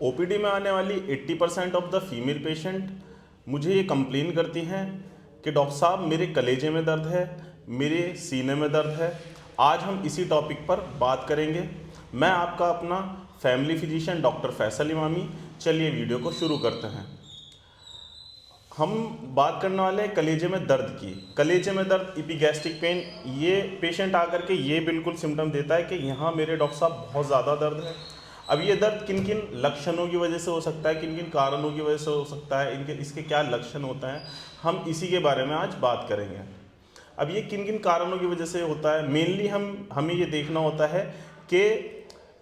OPD में आने वाली 80% ऑफ द फीमेल पेशेंट मुझे ये कंप्लेन करती हैं कि डॉक्टर साहब मेरे कलेजे में दर्द है, मेरे सीने में दर्द है। आज हम इसी टॉपिक पर बात करेंगे। मैं आपका अपना family physician doctor Faisal Emami. चलिए वीडियो को शुरू करते हैं। हम बात करने वाले हैं कलेजे में दर्द की। कलेजे में दर्द, इपिगैस्ट्रिक पेन, ये पेशेंट आकर के ये बिल्कुल सिम्टम देता है कि यहाँ मेरे डॉक्टर साहब बहुत ज़्यादा दर्द है। अब ये दर्द किन किन लक्षणों की वजह से हो सकता है, किन किन कारणों की वजह से हो सकता है, इसके क्या लक्षण होते हैं, हम इसी के बारे में आज बात करेंगे। अब ये किन किन कारणों की वजह से होता है, मेनली हमें ये देखना होता है कि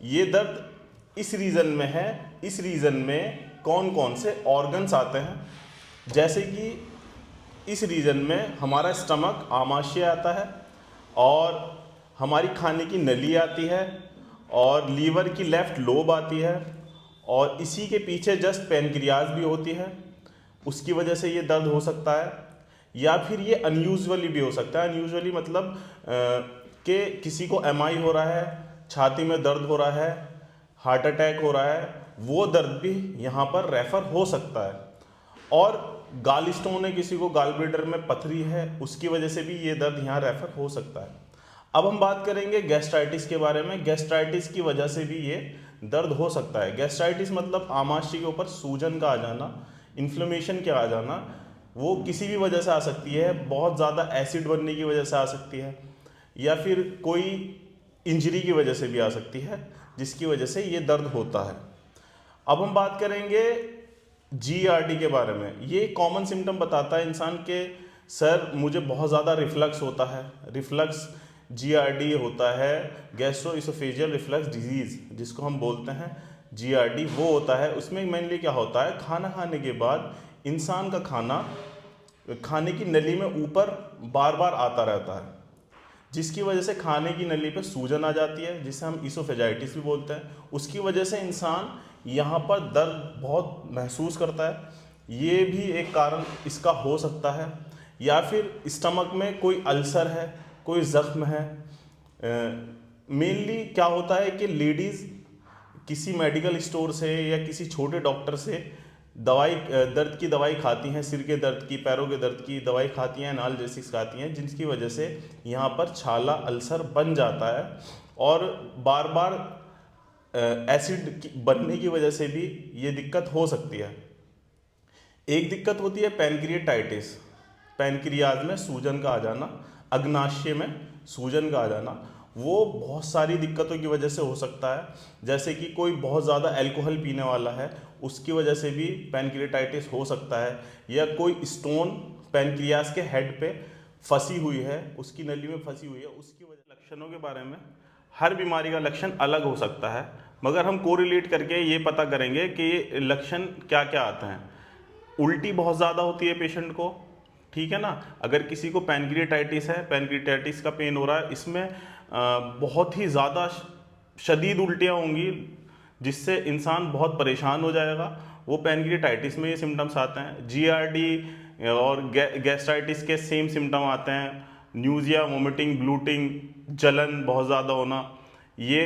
ये दर्द इस रीज़न में है, इस रीज़न में कौन कौन से ऑर्गन्स आते हैं। जैसे कि इस रीजन में हमारा स्टमक, आमाशय आता है और हमारी खाने की नली आती है और लीवर की लेफ़्ट लोब आती है और इसी के पीछे जस्ट पैनक्रियाज भी होती है। उसकी वजह से ये दर्द हो सकता है। या फिर ये अनयूजुअली भी हो सकता है। अनयूजुअली मतलब कि किसी को एमआई हो रहा है, छाती में दर्द हो रहा है, हार्ट अटैक हो रहा है, वो दर्द भी यहाँ पर रेफ़र हो सकता है। और गाल स्टोन है, किसी को गाल ब्लैडर में पथरी है, उसकी वजह से भी ये दर्द यहाँ रेफ़र हो सकता है। अब हम बात करेंगे गैस्ट्राइटिस के बारे में। गैस्ट्राइटिस की वजह से भी ये दर्द हो सकता है। गैस्ट्राइटिस मतलब आमाशय के ऊपर सूजन का आ जाना, इन्फ्लेमेशन के आ जाना। वो किसी भी वजह से आ सकती है, बहुत ज़्यादा एसिड बनने की वजह से आ सकती है, या फिर कोई इंजरी की वजह से भी आ सकती है, जिसकी वजह से ये दर्द होता है। अब हम बात करेंगे जीआरडी के बारे में। ये कॉमन सिम्टम बताता है इंसान के सर मुझे बहुत ज़्यादा रिफ्लक्स होता है। रिफ्लक्स जीआरडी होता है, गैस्ट्रोइसोफेजियल रिफ्लक्स डिजीज़, जिसको हम बोलते हैं जीआरडी, वो होता है। उसमें मेनली क्या होता है, खाना खाने के बाद इंसान का खाना खाने की नली में ऊपर बार बार आता रहता है, जिसकी वजह से खाने की नली पे सूजन आ जाती है, जिसे हम इसोफेजाइटिस भी बोलते हैं। उसकी वजह से इंसान यहाँ पर दर्द बहुत महसूस करता है। ये भी एक कारण इसका हो सकता है। या फिर स्टमक में कोई अल्सर है, कोई ज़ख्म है। मेनली क्या होता है कि लेडीज़ किसी मेडिकल स्टोर से या किसी छोटे डॉक्टर से दवाई, दर्द की दवाई खाती हैं, सिर के दर्द की, पैरों के दर्द की दवाई खाती हैं, एनाल्जेसिक्स खाती हैं, जिसकी वजह से यहाँ पर छाला अल्सर बन जाता है और बार बार एसिड बनने की वजह से भी ये दिक्कत हो सकती है। एक दिक्कत होती है पैनक्रिएटाइटिस, पैनक्रियाज में सूजन का आ जाना, अग्नाशय में सूजन का आ जाना। वो बहुत सारी दिक्कतों की वजह से हो सकता है। जैसे कि कोई बहुत ज़्यादा अल्कोहल पीने वाला है, उसकी वजह से भी पैनक्रिएटाइटिस हो सकता है। या कोई स्टोन पैनक्रियाज के हेड पे फंसी हुई है, उसकी नली में फंसी हुई है, उसकी वजह। लक्षणों के बारे में, हर बीमारी का लक्षण अलग हो सकता है, मगर हम कोरिलेट करके ये पता करेंगे कि ये लक्षण क्या क्या आते हैं। उल्टी बहुत ज़्यादा होती है पेशेंट को, ठीक है ना। अगर किसी को पैनक्रिएटाइटिस है, पैनक्रिएटाइटिस का पेन हो रहा है, इसमें बहुत ही ज़्यादा शदीद उल्टियाँ होंगी, जिससे इंसान बहुत परेशान हो जाएगा। वो पैनक्रिएटाइटिस में ये सिम्टम्स आते हैं। जीआरडी और गैस्ट्राइटिस के सेम सिम्टम आते हैं। न्यूजिया, वोमिटिंग, ब्लूटिंग, जलन बहुत ज़्यादा होना, ये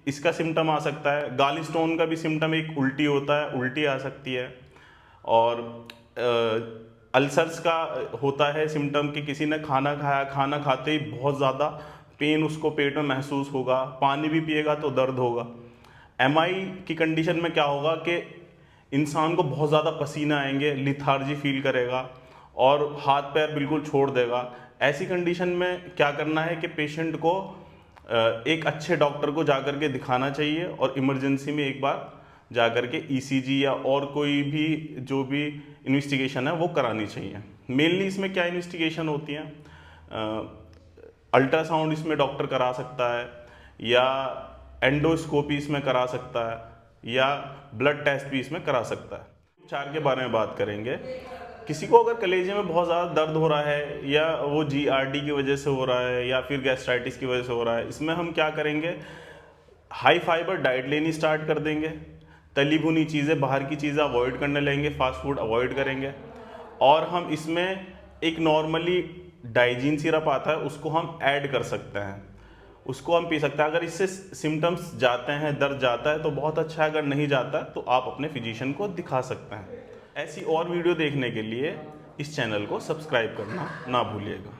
इसका सिम्टम आ सकता है। गाल स्टोन का भी सिम्टम एक उल्टी होता है, उल्टी आ सकती है। और अल्सर्स का होता है सिम्टम कि किसी ने खाना खाया, खाना खाते ही बहुत ज़्यादा पेन उसको पेट में महसूस होगा, पानी भी पिएगा तो दर्द होगा। एमआई की कंडीशन में क्या होगा कि इंसान को बहुत ज़्यादा पसीना आएंगे, लिथार्जी फील करेगा और हाथ पैर बिल्कुल छोड़ देगा। ऐसी कंडीशन में क्या करना है कि पेशेंट को एक अच्छे डॉक्टर को जाकर के दिखाना चाहिए और इमरजेंसी में एक बार जाकर के ईसीजी या और कोई भी जो भी इन्वेस्टिगेशन है वो करानी चाहिए। मेनली इसमें क्या इन्वेस्टिगेशन होती हैं, अल्ट्रासाउंड इसमें डॉक्टर करा सकता है, या एंडोस्कोपी इसमें करा सकता है, या ब्लड टेस्ट भी इसमें करा सकता है। उपचार के बारे में बात करेंगे। किसी को अगर कलेजे में बहुत ज़्यादा दर्द हो रहा है, या वो जीआरडी की वजह से हो रहा है, या फिर गैस्ट्राइटिस की वजह से हो रहा है, इसमें हम क्या करेंगे, हाई फाइबर डाइट लेनी स्टार्ट कर देंगे। तली भुनी चीज़ें, बाहर की चीज़ें अवॉइड करने लगेंगे, फास्ट फूड अवॉइड करेंगे। और हम इसमें एक नॉर्मली डाइजीन सिरप आता है, उसको हम ऐड कर सकते हैं। उसको हम पी सकते हैं। अगर इससे सिम्टम्स जाते हैं, दर्द जाता है तो बहुत अच्छा है, अगर नहीं जाता है तो आप अपने फिजिशियन को दिखा सकते हैं। ऐसी और वीडियो देखने के लिए इस चैनल को सब्सक्राइब करना ना भूलिएगा।